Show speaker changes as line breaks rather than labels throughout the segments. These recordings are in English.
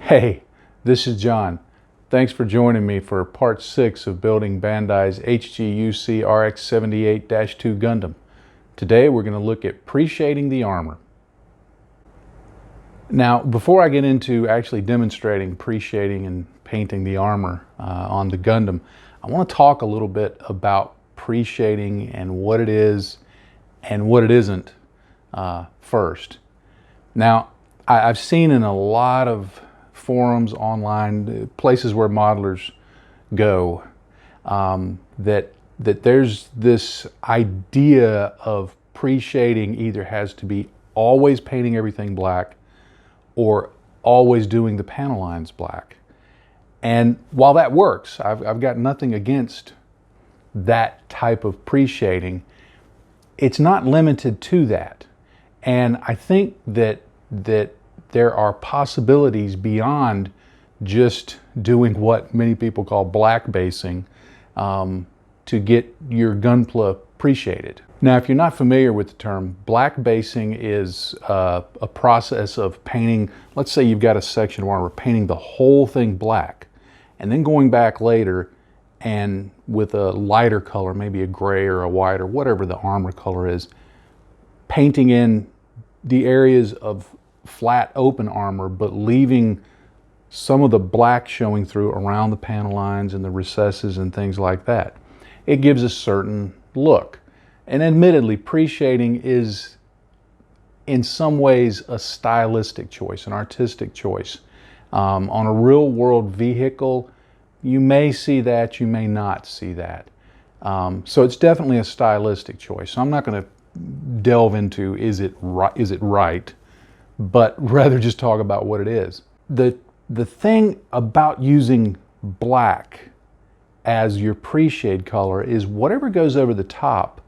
Hey, this is John. Thanks for joining me for part 6 of building Bandai's HGUC RX-78-2 Gundam. Today we're going to look at pre-shading the armor. Now, before I get into actually demonstrating pre-shading and painting the armor on the Gundam, I want to talk a little bit about pre-shading and what it is and what it isn't first. Now, I've seen in a lot of forums online, places where modelers go, that there's this idea of pre-shading either has to be always painting everything black or always doing the panel lines black. And while that works, I've got nothing against that type of pre-shading. It's not limited to that. And I think that there are possibilities beyond just doing what many people call black basing to get your gunpla pre-shaded. Now, if you're not familiar with the term, black basing is a process of painting. Let's say you've got a section of armor, painting the whole thing black, and then going back later and with a lighter color, maybe a gray or a white or whatever the armor color is, painting in the areas of flat open armor, but leaving some of the black showing through around the panel lines and the recesses and things like that. It gives a certain look. And admittedly, pre-shading is in some ways a stylistic choice, an artistic choice. On a real world vehicle, you may see that, you may not see that. So it's definitely a stylistic choice. So I'm not going to delve into is it right, but rather just talk about what it is. The thing about using black as your pre-shade color is whatever goes over the top,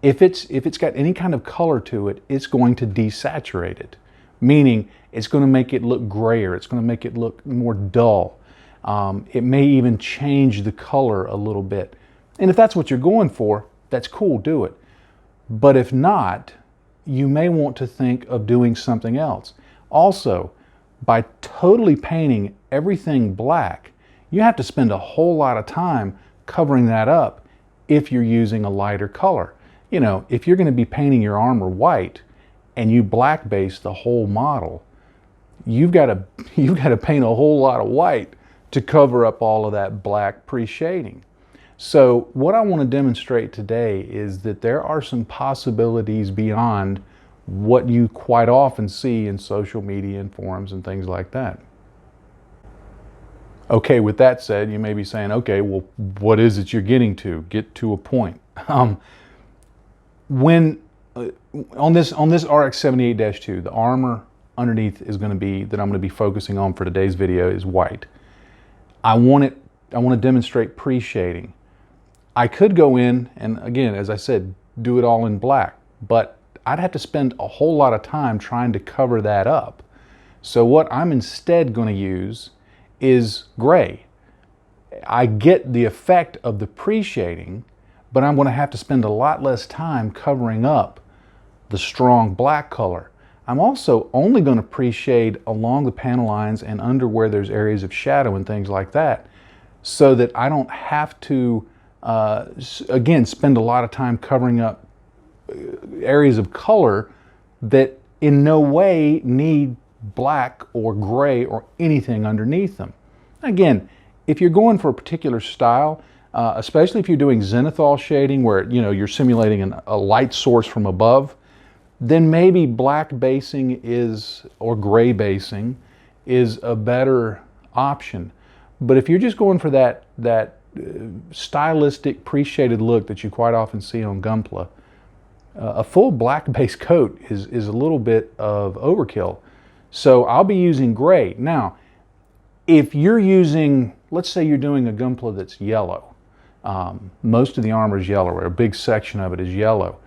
if it's got any kind of color to it, it's going to desaturate it, meaning it's going to make it look grayer, it's going to make it look more dull. It may even change the color a little bit. And if that's what you're going for, that's cool, do it. But if not, you may want to think of doing something else. Also, by totally painting everything black, you have to spend a whole lot of time covering that up if you're using a lighter color. You know, if you're going to be painting your armor white and you black base the whole model, you've got to paint a whole lot of white to cover up all of that black pre-shading. So what I want to demonstrate today is that there are some possibilities beyond what you quite often see in social media and forums and things like that. Okay, with that said, you may be saying, okay, well, what is it you're getting to? Get to a point. On this RX-78-2, the armor underneath is going to be, that I'm going to be focusing on for today's video, is white. I want to demonstrate pre-shading. I could go in and, again, as I said, do it all in black, but I'd have to spend a whole lot of time trying to cover that up. So what I'm instead going to use is gray. I get the effect of the pre-shading, but I'm going to have to spend a lot less time covering up the strong black color. I'm also only going to pre-shade along the panel lines and under where there's areas of shadow and things like that, so that I don't have to again, spend a lot of time covering up areas of color that in no way need black or gray or anything underneath them. Again, if you're going for a particular style, especially if you're doing zenithal shading where you're simulating a light source from above, then maybe black basing or gray basing is a better option. But if you're just going for that stylistic pre-shaded look that you quite often see on gunpla, a full black base coat is a little bit of overkill. So I'll be using gray. Now, if you're using, let's say you're doing a gunpla that's yellow, most of the armor is yellow, or a big section of it is yellow,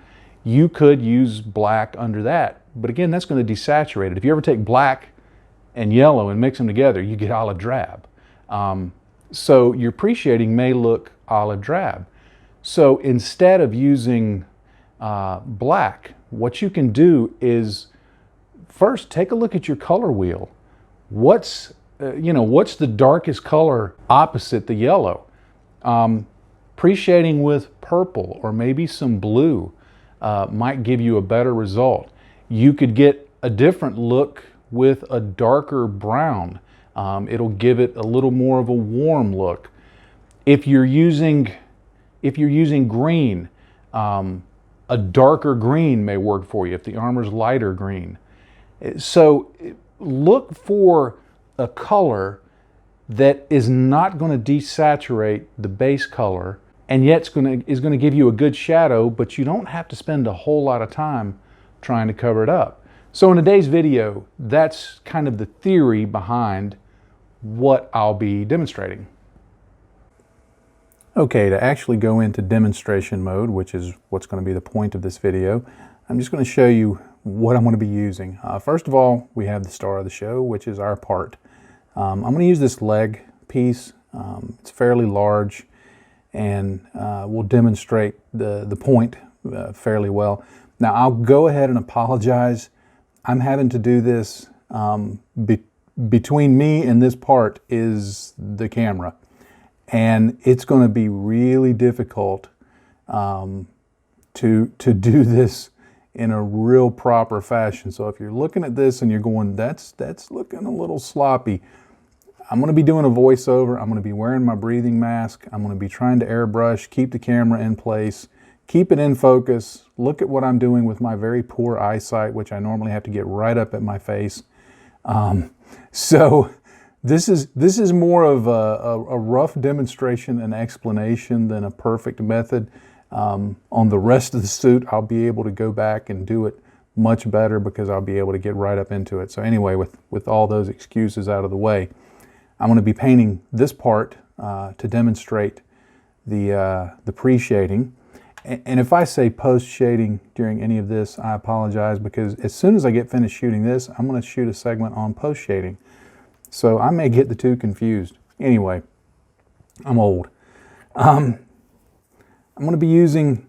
you could use black under that. But again, that's going to desaturate it. If you ever take black and yellow and mix them together, you get olive drab. So your pre-shading may look olive drab. So instead of using black, what you can do is first take a look at your color wheel. what's what's the darkest color opposite the yellow? Pre-shading with purple or maybe some blue might give you a better result. You could get a different look with a darker brown. It'll give it a little more of a warm look. If you're using green, a darker green may work for you if the armor's lighter green. So look for a color that is not going to desaturate the base color, and yet is going to give you a good shadow, but you don't have to spend a whole lot of time trying to cover it up. So in today's video, that's kind of the theory behind what I'll be demonstrating. Okay, to actually go into demonstration mode, which is what's going to be the point of this video, I'm just going to show you what I'm going to be using. First of all, we have the star of the show, which is our part. I'm going to use this leg piece. It's fairly large, and we'll demonstrate the point fairly well. Now, I'll go ahead and apologize. I'm having to do this. Between me and this part is the camera. And it's going to be really difficult to do this in a real proper fashion. So if you're looking at this and you're going, that's looking a little sloppy, I'm going to be doing a voiceover. I'm going to be wearing my breathing mask. I'm going to be trying to airbrush, keep the camera in place, keep it in focus. Look at what I'm doing with my very poor eyesight, which I normally have to get right up at my face. So this is more of a rough demonstration and explanation than a perfect method. On the rest of the suit, I'll be able to go back and do it much better because I'll be able to get right up into it. So anyway, with all those excuses out of the way, I'm going to be painting this part to demonstrate the pre-shading. And if I say post-shading during any of this, I apologize, because as soon as I get finished shooting this, I'm going to shoot a segment on post-shading. So I may get the two confused. Anyway, I'm old. I'm going to be using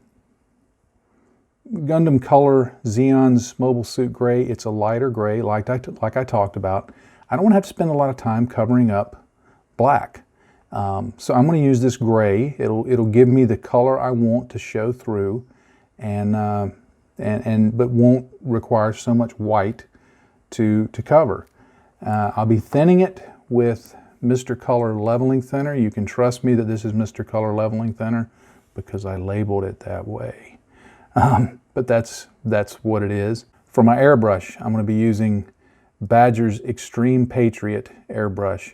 Gundam Color Xeon's Mobile Suit Gray. It's a lighter gray, like I talked about. I don't want to have to spend a lot of time covering up black. So I'm going to use this gray. It'll give me the color I want to show through, but won't require so much white to cover. I'll be thinning it with Mr. Color Leveling Thinner. You can trust me that this is Mr. Color Leveling Thinner because I labeled it that way. But that's what it is. For my airbrush, I'm going to be using Badger's Extreme Patriot airbrush.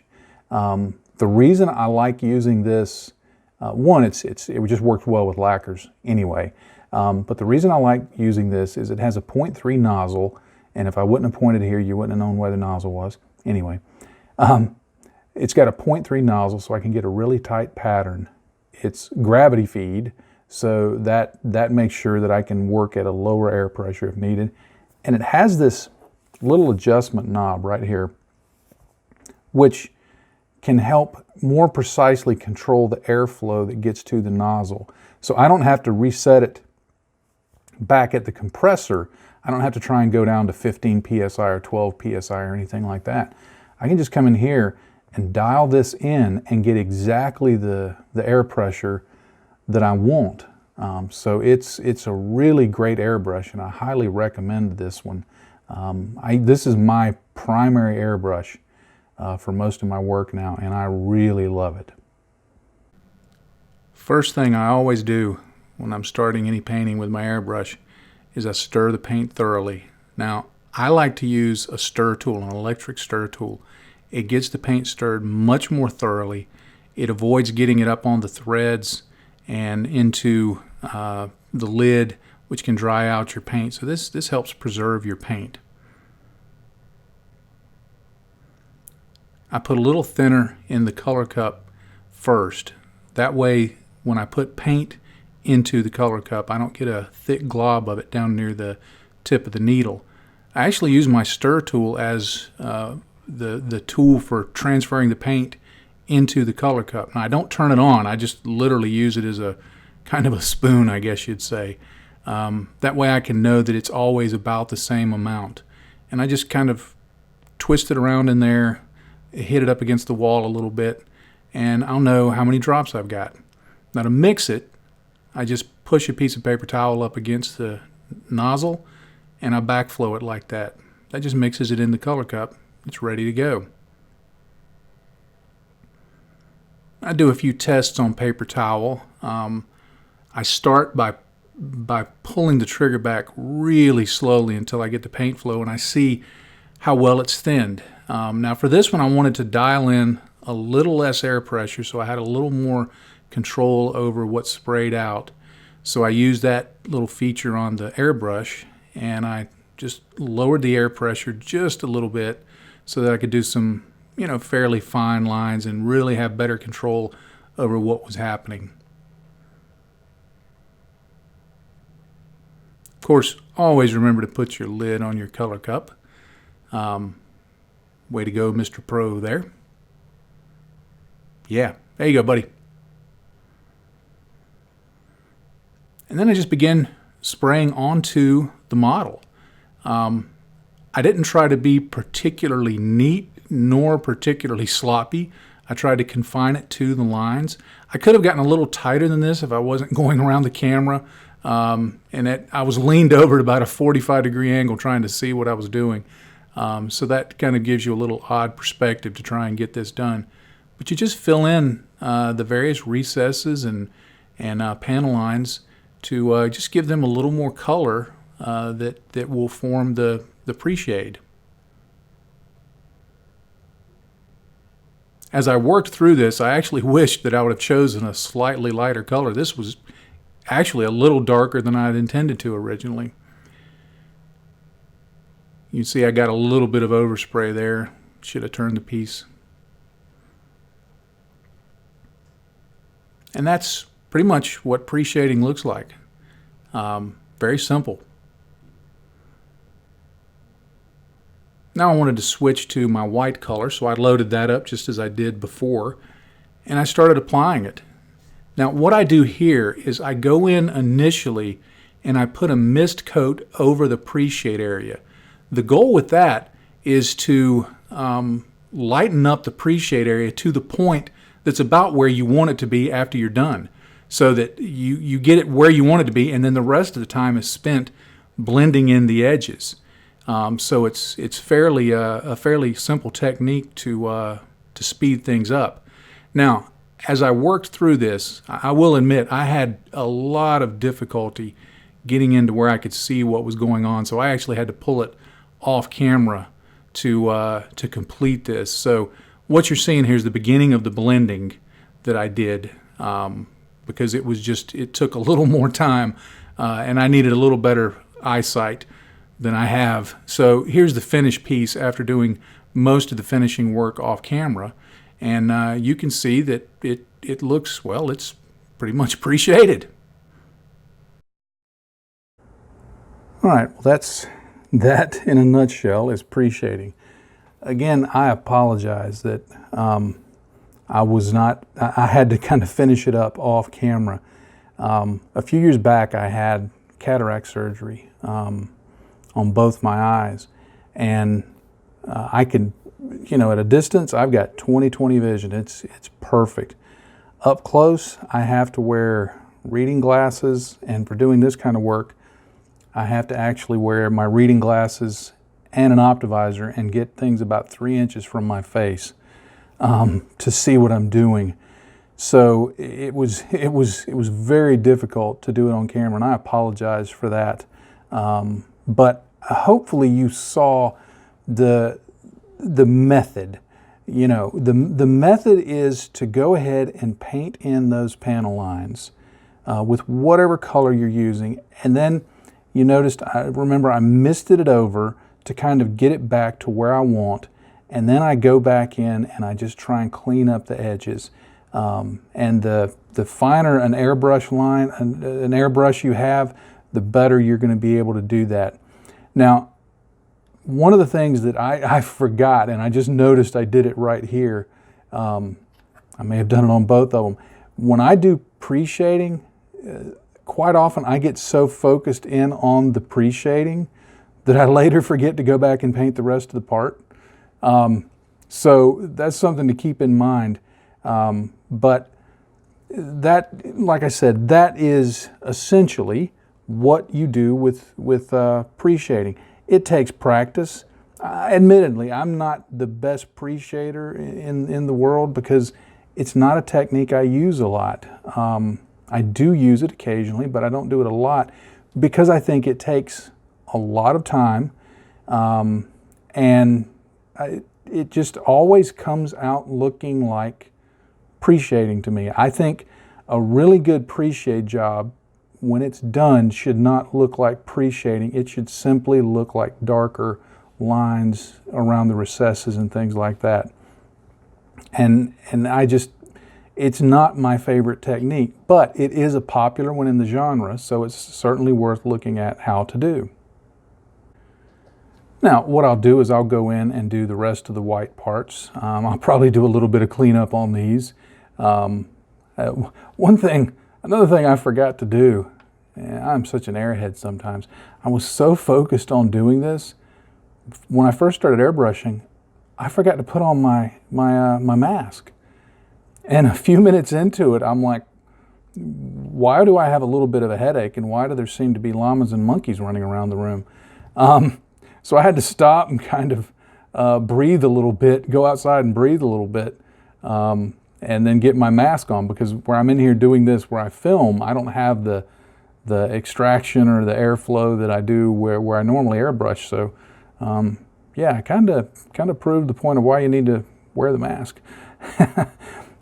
The reason I like using this, one, it just works well with lacquers anyway. But the reason I like using this is it has a 0.3 nozzle, and if I wouldn't have pointed here, you wouldn't have known where the nozzle was. Anyway, it's got a 0.3 nozzle, so I can get a really tight pattern. It's gravity feed, so that makes sure that I can work at a lower air pressure if needed. And it has this little adjustment knob right here, which can help more precisely control the airflow that gets to the nozzle. So I don't have to reset it back at the compressor. I don't have to try and go down to 15 PSI or 12 PSI or anything like that. I can just come in here and dial this in and get exactly the air pressure that I want. So it's a really great airbrush, and I highly recommend this one. This is my primary airbrush for most of my work now, and I really love it. First thing I always do when I'm starting any painting with my airbrush is I stir the paint thoroughly. Now, I like to use a stir tool, an electric stir tool. It gets the paint stirred much more thoroughly. It avoids getting it up on the threads and into the lid, which can dry out your paint. So this helps preserve your paint. I put a little thinner in the color cup first. That way, when I put paint into the color cup, I don't get a thick glob of it down near the tip of the needle. I actually use my stir tool as the tool for transferring the paint into the color cup. Now, I don't turn it on. I just literally use it as a kind of a spoon, I guess you'd say. That way I can know that it's always about the same amount. And I just kind of twist it around in there, hit it up against the wall a little bit, and I'll know how many drops I've got. Now to mix it, I just push a piece of paper towel up against the nozzle and I backflow it like that. That just mixes it in the color cup. It's ready to go. I do a few tests on paper towel. I start by pulling the trigger back really slowly until I get the paint flow and I see how well it's thinned. Now for this one I wanted to dial in a little less air pressure so I had a little more control over what sprayed out. So I used that little feature on the airbrush and I just lowered the air pressure just a little bit so that I could do some, you know, fairly fine lines and really have better control over what was happening. Of course, always remember to put your lid on your color cup. Way to go, Mr. Pro there. Yeah, there you go, buddy. And then I just begin spraying onto the model. I didn't try to be particularly neat nor particularly sloppy. I tried to confine it to the lines. I could have gotten a little tighter than this if I wasn't going around the camera. And that I was leaned over at about a 45-degree angle trying to see what I was doing. So that kind of gives you a little odd perspective to try and get this done. But you just fill in the various recesses and panel lines to just give them a little more color that will form the pre-shade. As I worked through this, I actually wished that I would have chosen a slightly lighter color. This was actually a little darker than I had intended to originally. You can see I got a little bit of overspray there. Should have turned the piece. And that's pretty much what pre-shading looks like. Very simple. Now I wanted to switch to my white color, so I loaded that up just as I did before, and I started applying it. Now what I do here is I go in initially and I put a mist coat over the pre-shade area. The goal with that is to lighten up the pre-shade area to the point that's about where you want it to be after you're done, so that you get it where you want it to be, and then the rest of the time is spent blending in the edges. So it's fairly a fairly simple technique to speed things up. Now, as I worked through this, I will admit I had a lot of difficulty getting into where I could see what was going on. So I actually had to pull it off camera to complete this. So what you're seeing here is the beginning of the blending that I did, because it took a little more time, and I needed a little better eyesight than I have. So here's the finished piece after doing most of the finishing work off camera, and you can see that it looks, well, it's pretty much pre-shaded. All right, well that in a nutshell is pre-shading. Again, I apologize that I had to kind of finish it up off camera. A few years back I had cataract surgery on both my eyes, and I could, you know, at a distance I've got 20/20 vision. It's perfect. Up close I have to wear reading glasses, and for doing this kind of work I have to actually wear my reading glasses and an optivisor and get things about 3 inches from my face to see what I'm doing. So it was very difficult to do it on camera, and I apologize for that. But hopefully you saw the method. You know, the method is to go ahead and paint in those panel lines with whatever color you're using, and then you noticed, remember I misted it over to kind of get it back to where I want, and then I go back in and I just try and clean up the edges. And the finer an airbrush you have, the better you're going to be able to do that. Now, one of the things that I forgot, and I just noticed I did it right here, I may have done it on both of them. When I do pre-shading, quite often I get so focused in on the pre-shading that I later forget to go back and paint the rest of the part. So that's something to keep in mind. But that, like I said, that is essentially what you do with pre-shading. It takes practice. Admittedly, I'm not the best pre-shader in the world because it's not a technique I use a lot. I do use it occasionally, but I don't do it a lot because I think it takes a lot of time, and it just always comes out looking like pre-shading to me. I think a really good pre-shade job, when it's done, should not look like pre-shading. It should simply look like darker lines around the recesses and things like that. And it's not my favorite technique, but it is a popular one in the genre, so it's certainly worth looking at how to do. Now, what I'll do is I'll go in and do the rest of the white parts. I'll probably do a little bit of cleanup on these. Another thing I forgot to do, and I'm such an airhead sometimes, I was so focused on doing this, when I first started airbrushing, I forgot to put on my mask. And a few minutes into it, I'm like, why do I have a little bit of a headache, and why do there seem to be llamas and monkeys running around the room? So I had to stop and kind of breathe a little bit, go outside and breathe a little bit, and then get my mask on, because where I'm in here doing this, where I film, I don't have the extraction or the airflow that I do where I normally airbrush. So yeah, kind of proved the point of why you need to wear the mask.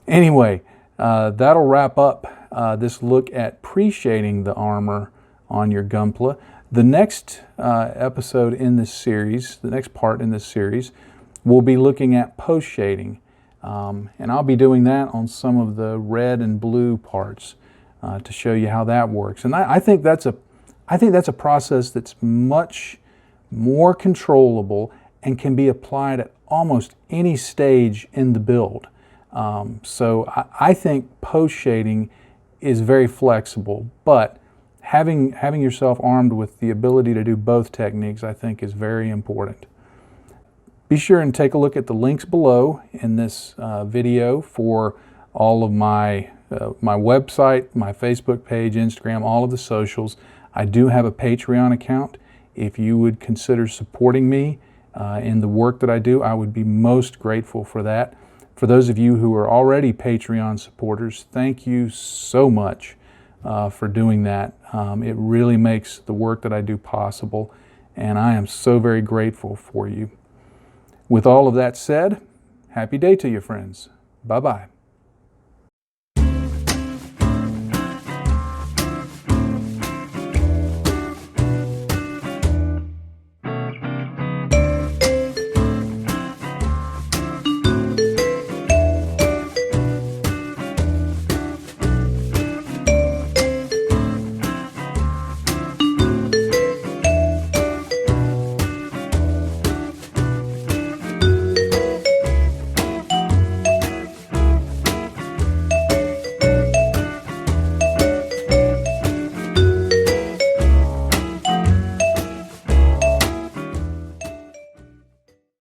Anyway, that'll wrap up this look at pre-shading the armor on your Gunpla. The next episode in this series, the next part in this series, we'll be looking at post-shading. And I'll be doing that on some of the red and blue parts to show you how that works. And I think that's a process that's much more controllable and can be applied at almost any stage in the build. So I think post-shading is very flexible, but having yourself armed with the ability to do both techniques, I think, is very important. Be sure and take a look at the links below in this video for all of my website, my Facebook page, Instagram, all of the socials. I do have a Patreon account. If you would consider supporting me in the work that I do, I would be most grateful for that. For those of you who are already Patreon supporters, thank you so much for doing that. It really makes the work that I do possible, and I am so very grateful for you. With all of that said, happy day to you, friends. Bye-bye.